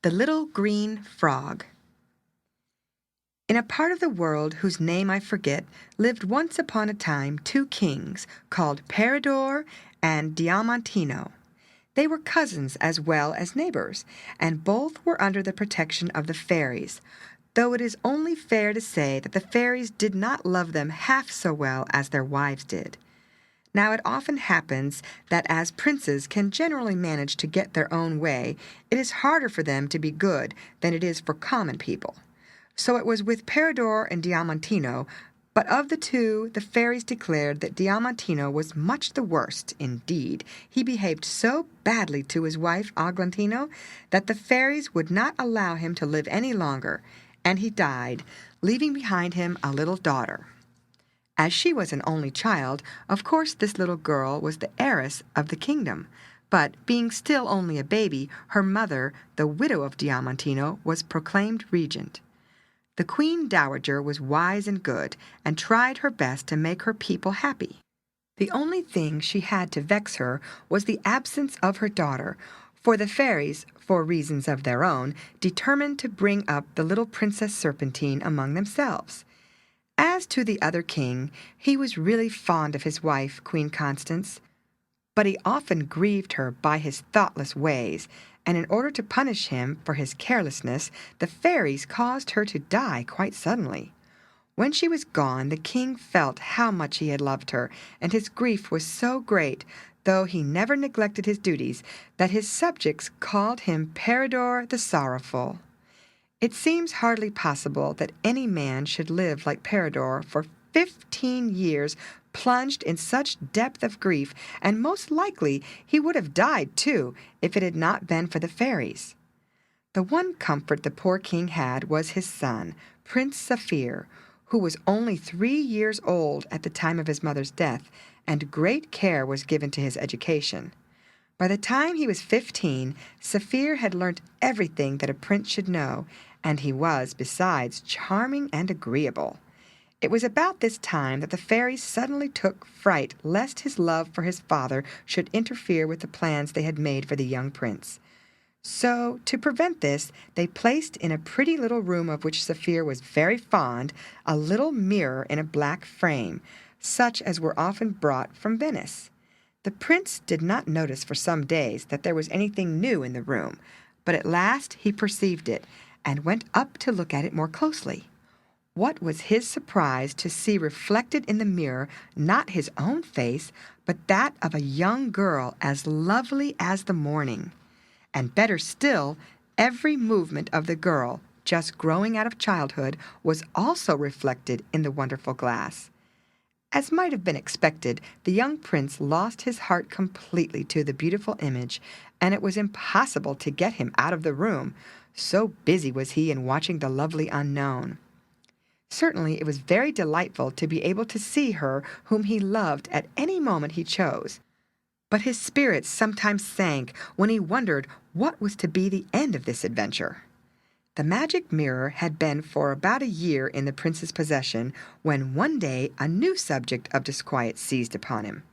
The Little Green Frog. In a part of the world whose name I forget lived once upon a time two kings called Peridor and Diamantino. They were cousins as well as neighbors, and both were under the protection of the fairies, though it is only fair to say that the fairies did not love them half so well as their wives did. Now it often happens that as princes can generally manage to get their own way, it is harder for them to be good than it is for common people. So it was with Peridor and Diamantino, but of the two the fairies declared that Diamantino was much the worst. Indeed, he behaved so badly to his wife Aglantino that the fairies would not allow him to live any longer, and he died, leaving behind him a little daughter. As she was an only child, of course this little girl was the heiress of the kingdom, but being still only a baby, her mother, the widow of Diamantino, was proclaimed regent. The queen dowager was wise and good, and tried her best to make her people happy. The only thing she had to vex her was the absence of her daughter, for the fairies, for reasons of their own, determined to bring up the little Princess Serpentine among themselves. As to the other king, he was really fond of his wife, Queen Constance, but he often grieved her by his thoughtless ways, and in order to punish him for his carelessness, the fairies caused her to die quite suddenly. When she was gone, the king felt how much he had loved her, and his grief was so great, though he never neglected his duties, that his subjects called him Peridor the Sorrowful. It seems hardly possible that any man should live like Peridor for 15 years, plunged in such depth of grief, and most likely he would have died too if it had not been for the fairies. The one comfort the poor king had was his son, Prince Saphir, who was only 3 years old at the time of his mother's death, and great care was given to his education. By the time he was 15, Saphir had learnt everything that a prince should know, and he was, besides, charming and agreeable. It was about this time that the fairies suddenly took fright lest his love for his father should interfere with the plans they had made for the young prince. So, to prevent this, they placed in a pretty little room of which Saphir was very fond a little mirror in a black frame, such as were often brought from Venice. The prince did not notice for some days that there was anything new in the room, but at last he perceived it, and went up to look at it more closely. What was his surprise to see reflected in the mirror not his own face, but that of a young girl as lovely as the morning. And better still, every movement of the girl, just growing out of childhood, was also reflected in the wonderful glass. As might have been expected, the young prince lost his heart completely to the beautiful image, and it was impossible to get him out of the room, so busy was he in watching the lovely unknown. Certainly it was very delightful to be able to see her whom he loved at any moment he chose, but his spirits sometimes sank when he wondered what was to be the end of this adventure. The magic mirror had been for about a year in the prince's possession when one day a new subject of disquiet seized upon him.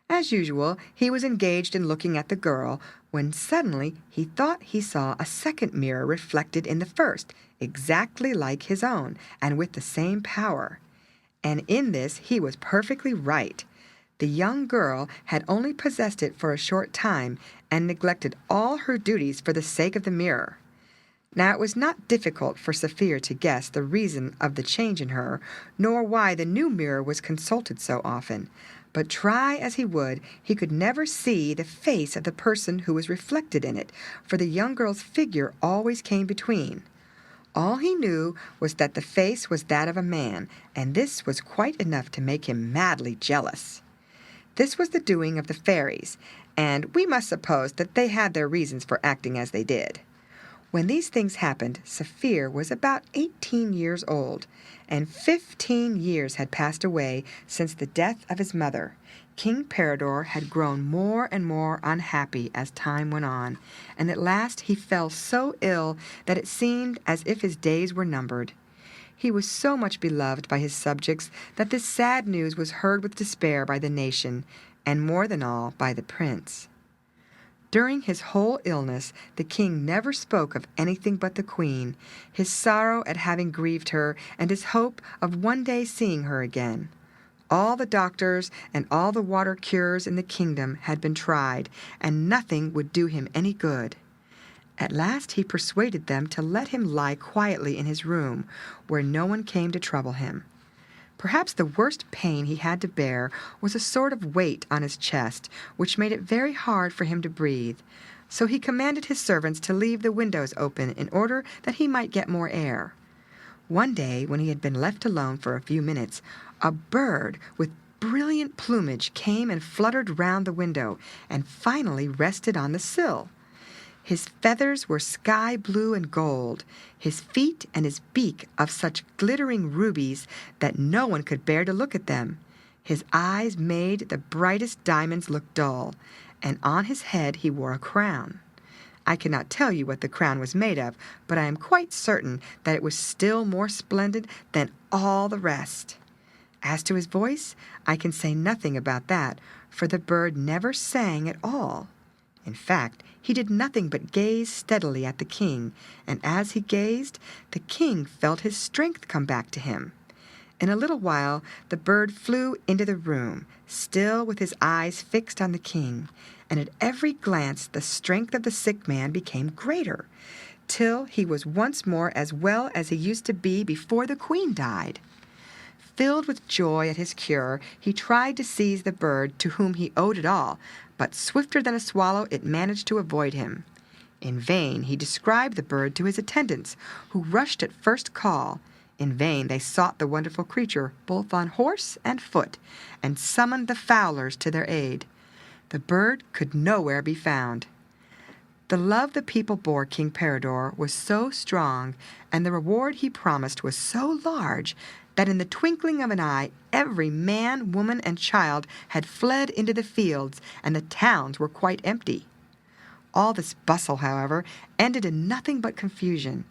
As usual, he was engaged in looking at the girl, when suddenly he thought he saw a second mirror reflected in the first, exactly like his own, and with the same power. And in this he was perfectly right. The young girl had only possessed it for a short time, and neglected all her duties for the sake of the mirror. Now it was not difficult for Saphir to guess the reason of the change in her, nor why the new mirror was consulted so often. But try as he would, he could never see the face of the person who was reflected in it, for the young girl's figure always came between. All he knew was that the face was that of a man, and this was quite enough to make him madly jealous. This was the doing of the fairies, and we must suppose that they had their reasons for acting as they did. When these things happened, Saphir was about 18 years old, and 15 years had passed away since the death of his mother. King Peridor had grown more and more unhappy as time went on, and at last he fell so ill that it seemed as if his days were numbered. He was so much beloved by his subjects that this sad news was heard with despair by the nation, and more than all by the prince. During his whole illness, the king never spoke of anything but the queen, his sorrow at having grieved her, and his hope of one day seeing her again. All the doctors and all the water cures in the kingdom had been tried, and nothing would do him any good. At last he persuaded them to let him lie quietly in his room, where no one came to trouble him. Perhaps the worst pain he had to bear was a sort of weight on his chest, which made it very hard for him to breathe. So he commanded his servants to leave the windows open in order that he might get more air. One day, when he had been left alone for a few minutes, a bird with brilliant plumage came and fluttered round the window, and finally rested on the sill. His feathers were sky blue and gold, his feet and his beak of such glittering rubies that no one could bear to look at them. His eyes made the brightest diamonds look dull, and on his head he wore a crown. I cannot tell you what the crown was made of, but I am quite certain that it was still more splendid than all the rest. As to his voice, I can say nothing about that, for the bird never sang at all. In fact, he did nothing but gaze steadily at the king, and as he gazed, the king felt his strength come back to him. In a little while, the bird flew into the room, still with his eyes fixed on the king, and at every glance the strength of the sick man became greater, till he was once more as well as he used to be before the queen died. Filled with joy at his cure, he tried to seize the bird to whom he owed it all, but swifter than a swallow it managed to avoid him. In vain he described the bird to his attendants, who rushed at first call. In vain they sought the wonderful creature both on horse and foot, and summoned the fowlers to their aid. The bird could nowhere be found. The love the people bore King Peridor was so strong, and the reward he promised was so large, that in the twinkling of an eye every man, woman, and child had fled into the fields, and the towns were quite empty. All this bustle, however, ended in nothing but confusion,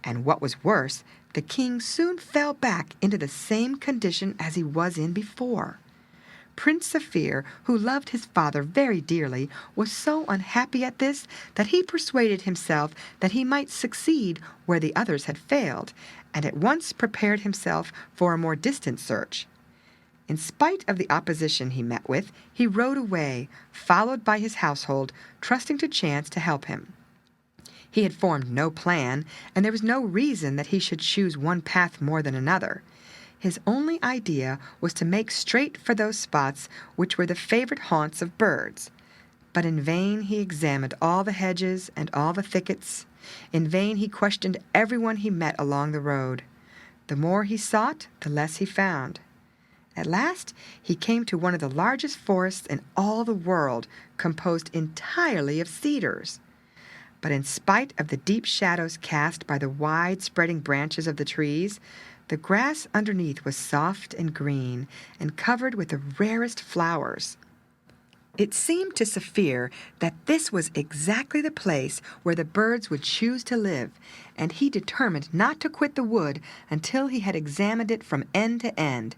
and what was worse, the king soon fell back into the same condition as he was in before. Prince Saphir, who loved his father very dearly, was so unhappy at this that he persuaded himself that he might succeed where the others had failed, and at once prepared himself for a more distant search. In spite of the opposition he met with, he rode away, followed by his household, trusting to chance to help him. He had formed no plan, and there was no reason that he should choose one path more than another. His only idea was to make straight for those spots which were the favorite haunts of birds. But in vain he examined all the hedges and all the thickets. In vain he questioned everyone he met along the road. The more he sought, the less he found. At last he came to one of the largest forests in all the world, composed entirely of cedars. But in spite of the deep shadows cast by the wide-spreading branches of the trees, the grass underneath was soft and green, and covered with the rarest flowers. It seemed to Saphir that this was exactly the place where the birds would choose to live, and he determined not to quit the wood until he had examined it from end to end.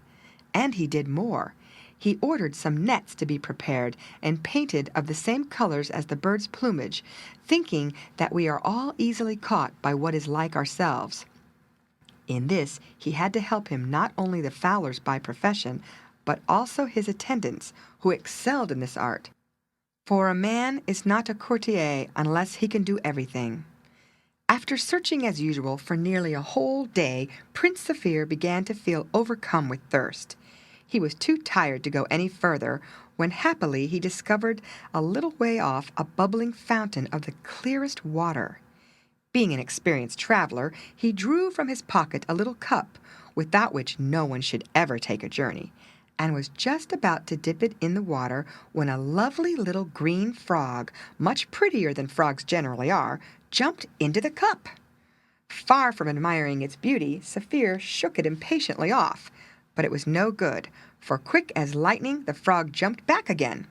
And he did more. He ordered some nets to be prepared and painted of the same colors as the bird's plumage, thinking that we are all easily caught by what is like ourselves. In this he had to help him not only the fowlers by profession, but also his attendants, who excelled in this art. For a man is not a courtier unless he can do everything. After searching as usual for nearly a whole day, Prince Saphir began to feel overcome with thirst. He was too tired to go any further, when happily he discovered a little way off a bubbling fountain of the clearest water. Being an experienced traveler, he drew from his pocket a little cup, without which no one should ever take a journey, and was just about to dip it in the water when a lovely little green frog, much prettier than frogs generally are, jumped into the cup. Far from admiring its beauty, Saphir shook it impatiently off, but it was no good, for quick as lightning the frog jumped back again.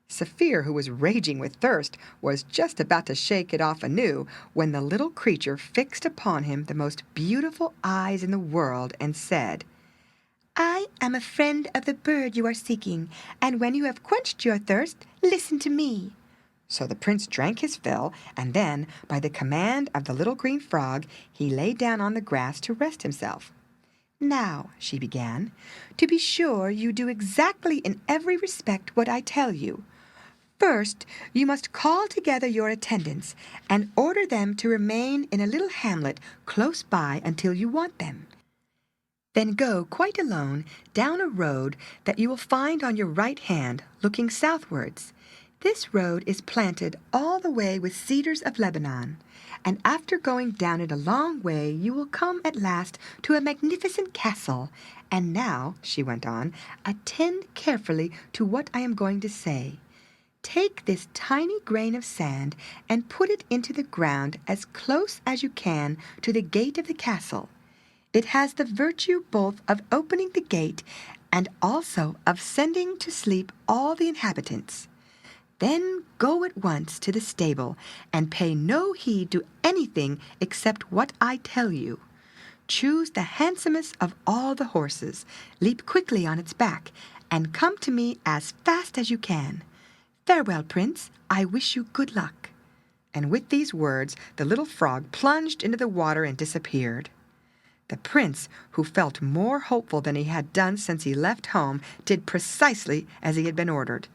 Saphir, who was raging with thirst, was just about to shake it off anew when the little creature fixed upon him the most beautiful eyes in the world and said, "I am a friend of the bird you are seeking, and when you have quenched your thirst, listen to me." So the prince drank his fill, and then, by the command of the little green frog, he lay down on the grass to rest himself. "Now," she began, "to be sure you do exactly in every respect what I tell you. First, you must call together your attendants and order them to remain in a little hamlet close by until you want them. Then go quite alone down a road that you will find on your right hand, looking southwards. This road is planted all the way with cedars of Lebanon, and after going down it a long way you will come at last to a magnificent castle. And now," she went on, "attend carefully to what I am going to say. Take this tiny grain of sand and put it into the ground as close as you can to the gate of the castle. It has the virtue both of opening the gate and also of sending to sleep all the inhabitants. Then go at once to the stable and pay no heed to anything except what I tell you. Choose the handsomest of all the horses, leap quickly on its back, and come to me as fast as you can. Farewell, Prince. I wish you good luck." And with these words the little frog plunged into the water and disappeared. The prince, who felt more hopeful than he had done since he left home, did precisely as he had been ordered.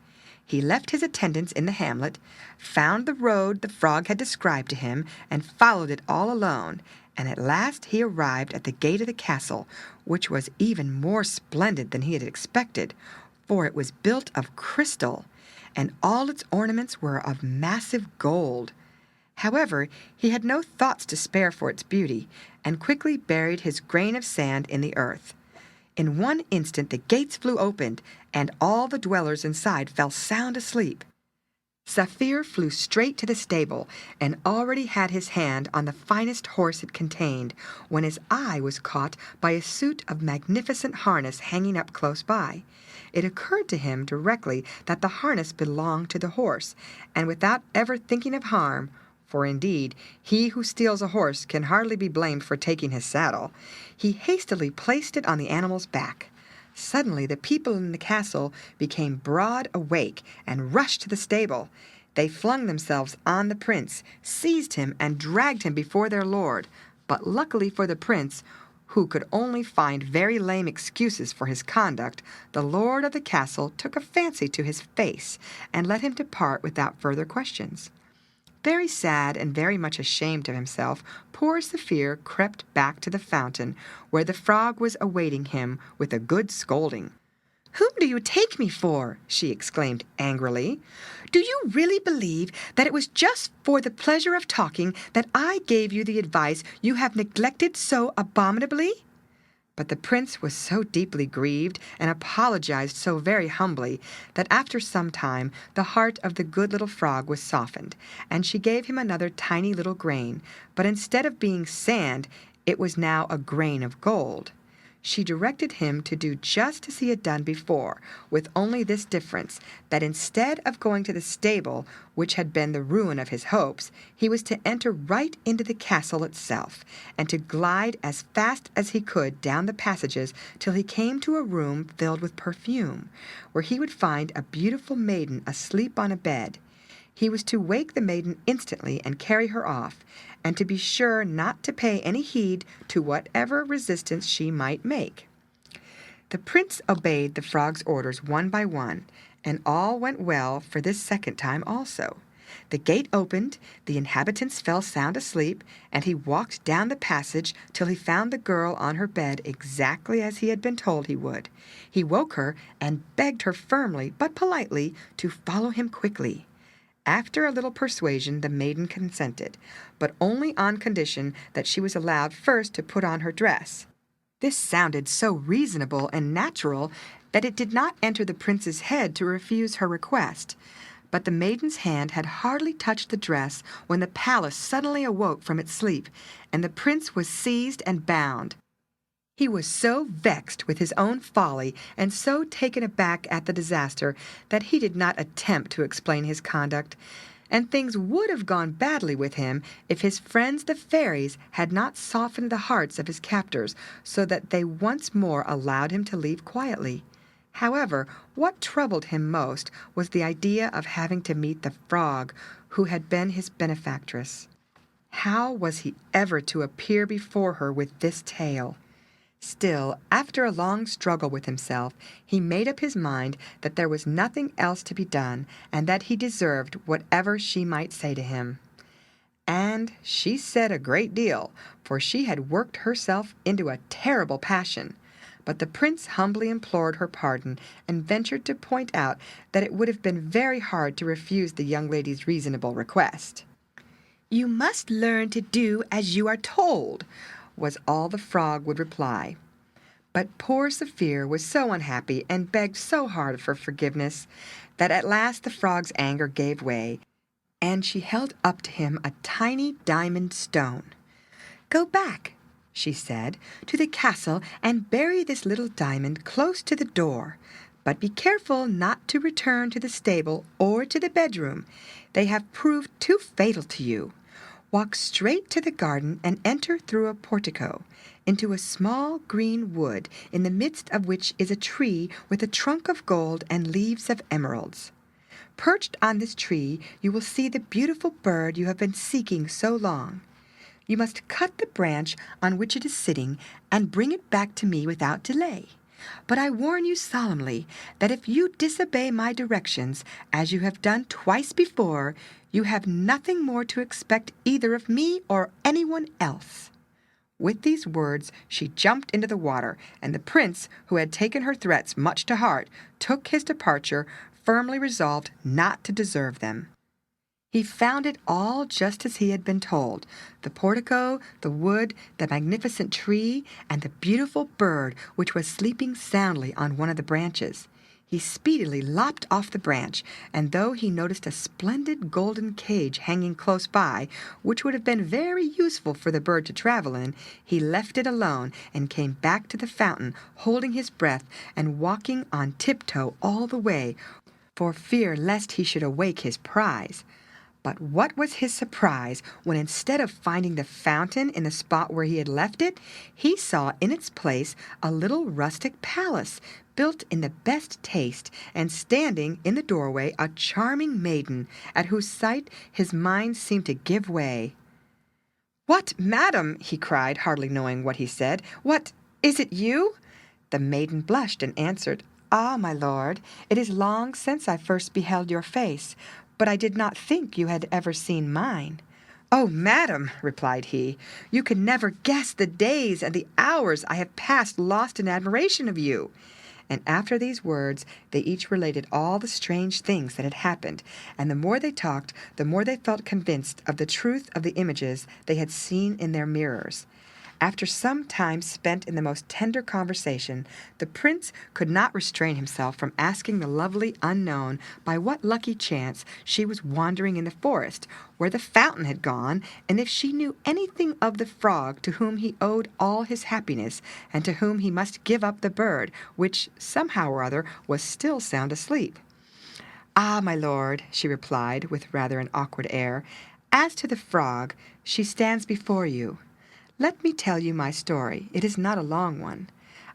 He left his attendants in the hamlet, found the road the frog had described to him, and followed it all alone, and at last he arrived at the gate of the castle, which was even more splendid than he had expected, for it was built of crystal, and all its ornaments were of massive gold. However, he had no thoughts to spare for its beauty, and quickly buried his grain of sand in the earth. In one instant the gates flew open, and all the dwellers inside fell sound asleep. Saphir flew straight to the stable, and already had his hand on the finest horse it contained, when his eye was caught by a suit of magnificent harness hanging up close by. It occurred to him directly that the harness belonged to the horse, and without ever thinking of harm, for indeed he who steals a horse can hardly be blamed for taking his saddle, he hastily placed it on the animal's back. Suddenly the people in the castle became broad awake and rushed to the stable. They flung themselves on the prince, seized him, and dragged him before their lord. But luckily for the prince, who could only find very lame excuses for his conduct, the lord of the castle took a fancy to his face and let him depart without further questions. Very sad and very much ashamed of himself, poor Saphir crept back to the fountain, where the frog was awaiting him with a good scolding. "Whom do you take me for?" she exclaimed angrily. "Do you really believe that it was just for the pleasure of talking that I gave you the advice you have neglected so abominably?" But the prince was so deeply grieved and apologized so very humbly that after some time the heart of the good little frog was softened, and she gave him another tiny little grain, but instead of being sand, it was now a grain of gold. She directed him to do just as he had done before, with only this difference, that instead of going to the stable, which had been the ruin of his hopes, he was to enter right into the castle itself, and to glide as fast as he could down the passages till he came to a room filled with perfume, where he would find a beautiful maiden asleep on a bed. He was to wake the maiden instantly and carry her off, and to be sure not to pay any heed to whatever resistance she might make. The prince obeyed the frog's orders one by one, and all went well for this second time also. The gate opened, the inhabitants fell sound asleep, and he walked down the passage till he found the girl on her bed exactly as he had been told he would. He woke her and begged her firmly but politely to follow him quickly. After a little persuasion the maiden consented, but only on condition that she was allowed first to put on her dress. This sounded so reasonable and natural that it did not enter the prince's head to refuse her request. But the maiden's hand had hardly touched the dress when the palace suddenly awoke from its sleep, and the prince was seized and bound. He was so vexed with his own folly and so taken aback at the disaster that he did not attempt to explain his conduct, and things would have gone badly with him if his friends the fairies had not softened the hearts of his captors so that they once more allowed him to leave quietly. However, what troubled him most was the idea of having to meet the frog who had been his benefactress. How was he ever to appear before her with this tale? Still, after a long struggle with himself, he made up his mind that there was nothing else to be done, and that he deserved whatever she might say to him. And she said a great deal, for she had worked herself into a terrible passion. But the prince humbly implored her pardon, and ventured to point out that it would have been very hard to refuse the young lady's reasonable request. "You must learn to do as you are told," was all the frog would reply. But poor Saphir was so unhappy and begged so hard for forgiveness that at last the frog's anger gave way, and she held up to him a tiny diamond stone. "Go back," she said, "to the castle and bury this little diamond close to the door. But be careful not to return to the stable or to the bedroom. They have proved too fatal to you. Walk straight to the garden and enter through a portico into a small green wood, in the midst of which is a tree with a trunk of gold and leaves of emeralds. Perched on this tree you will see the beautiful bird you have been seeking so long. You must cut the branch on which it is sitting and bring it back to me without delay. But I warn you solemnly that if you disobey my directions, as you have done twice before, you have nothing more to expect either of me or anyone else." With these words she jumped into the water, and the prince, who had taken her threats much to heart, took his departure, firmly resolved not to deserve them. He found it all just as he had been told: the portico, the wood, the magnificent tree, and the beautiful bird which was sleeping soundly on one of the branches. He speedily lopped off the branch, and though he noticed a splendid golden cage hanging close by, which would have been very useful for the bird to travel in, he left it alone and came back to the fountain, holding his breath and walking on tiptoe all the way, for fear lest he should awake his prize. But what was his surprise when, instead of finding the fountain in the spot where he had left it, he saw in its place a little rustic palace, built in the best taste, and standing in the doorway a charming maiden, at whose sight his mind seemed to give way. "What, madam!" he cried, hardly knowing what he said. "What, is it you?" The maiden blushed and answered, "Ah, my lord, it is long since I first beheld your face, but I did not think you had ever seen mine." "Oh, madam," replied he, "you can never guess the days and the hours I have passed lost in admiration of you." And after these words they each related all the strange things that had happened, and the more they talked, the more they felt convinced of the truth of the images they had seen in their mirrors. After some time spent in the most tender conversation, the prince could not restrain himself from asking the lovely unknown by what lucky chance she was wandering in the forest, where the fountain had gone, and if she knew anything of the frog to whom he owed all his happiness, and to whom he must give up the bird, which, somehow or other, was still sound asleep. "Ah, my lord," she replied, with rather an awkward air, "as to the frog, she stands before you. Let me tell you my story. It is not a long one.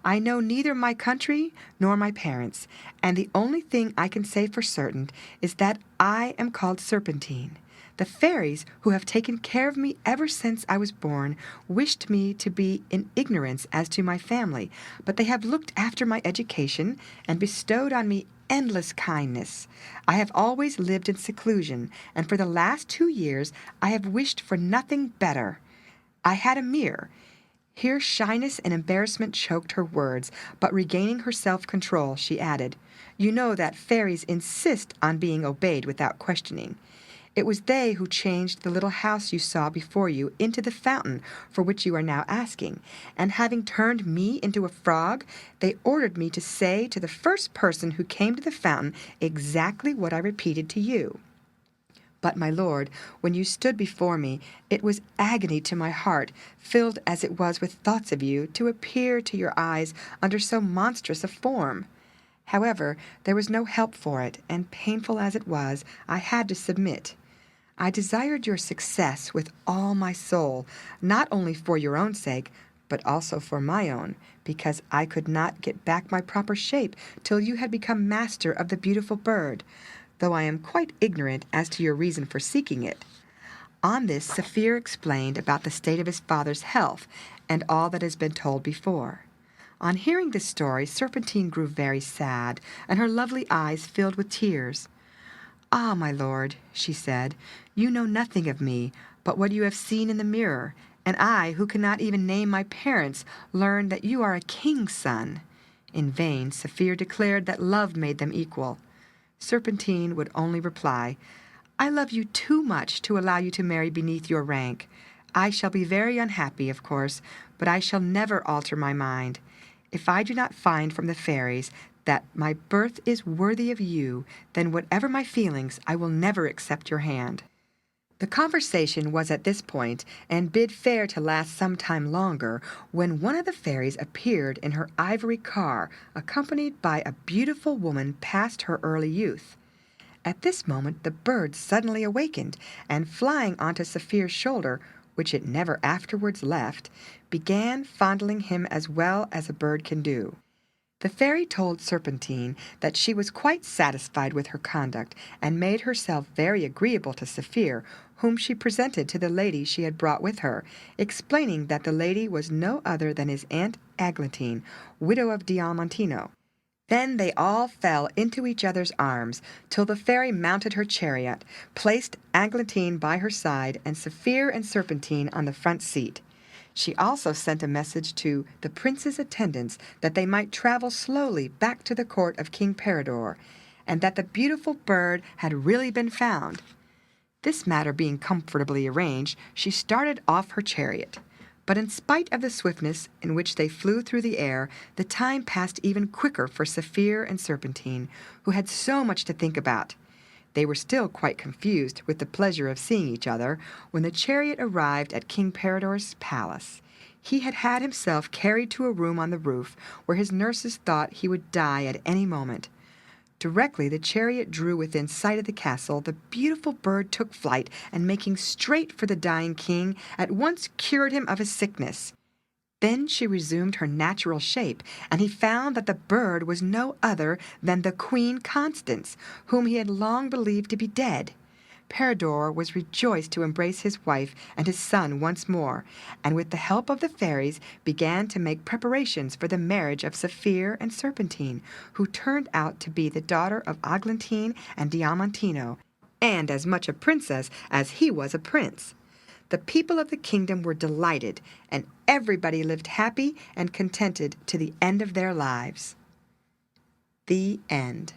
I know neither my country nor my parents, and the only thing I can say for certain is that I am called Serpentine. The fairies, who have taken care of me ever since I was born, wished me to be in ignorance as to my family, but they have looked after my education and bestowed on me endless kindness. I have always lived in seclusion, and for the last 2 years I have wished for nothing better. I had a mirror." Here shyness and embarrassment choked her words, but regaining her self-control, she added, "You know that fairies insist on being obeyed without questioning. It was they who changed the little house you saw before you into the fountain for which you are now asking, and having turned me into a frog, they ordered me to say to the first person who came to the fountain exactly what I repeated to you. But, my lord, when you stood before me, it was agony to my heart, filled as it was with thoughts of you, to appear to your eyes under so monstrous a form. However, there was no help for it, and painful as it was, I had to submit. I desired your success with all my soul, not only for your own sake, but also for my own, because I could not get back my proper shape till you had become master of the beautiful bird, though I am quite ignorant as to your reason for seeking it." On this, Saphir explained about the state of his father's health and all that has been told before. On hearing this story, Serpentine grew very sad, and her lovely eyes filled with tears. "Ah, my lord," she said, "you know nothing of me but what you have seen in the mirror, and I, who cannot even name my parents, learn that you are a king's son." In vain, Saphir declared that love made them equal. Serpentine would only reply, "I love you too much to allow you to marry beneath your rank. I shall be very unhappy, of course, but I shall never alter my mind. If I do not find from the fairies that my birth is worthy of you, then whatever my feelings, I will never accept your hand." The conversation was at this point, and bid fair to last some time longer, when one of the fairies appeared in her ivory car, accompanied by a beautiful woman past her early youth. At this moment the bird suddenly awakened, and flying onto Saphir's shoulder, which it never afterwards left, began fondling him as well as a bird can do. The fairy told Serpentine that she was quite satisfied with her conduct, and made herself very agreeable to Saphir, whom she presented to the lady she had brought with her, explaining that the lady was no other than his Aunt Eglantine, widow of Diamantino. Then they all fell into each other's arms, till the fairy mounted her chariot, placed Eglantine by her side, and Saphir and Serpentine on the front seat. She also sent a message to the prince's attendants that they might travel slowly back to the court of King Peridor, and that the beautiful bird had really been found. This matter being comfortably arranged, she started off her chariot. But in spite of the swiftness in which they flew through the air, the time passed even quicker for Saphir and Serpentine, who had so much to think about. They were still quite confused with the pleasure of seeing each other when the chariot arrived at King Peridor's palace. He had had himself carried to a room on the roof, where his nurses thought he would die at any moment. Directly the chariot drew within sight of the castle, the beautiful bird took flight, and making straight for the dying king, at once cured him of his sickness. Then she resumed her natural shape, and he found that the bird was no other than the Queen Constance, whom he had long believed to be dead. Peridor was rejoiced to embrace his wife and his son once more, and with the help of the fairies began to make preparations for the marriage of Saphir and Serpentine, who turned out to be the daughter of Eglantine and Diamantino, and as much a princess as he was a prince. The people of the kingdom were delighted, and everybody lived happy and contented to the end of their lives. The end.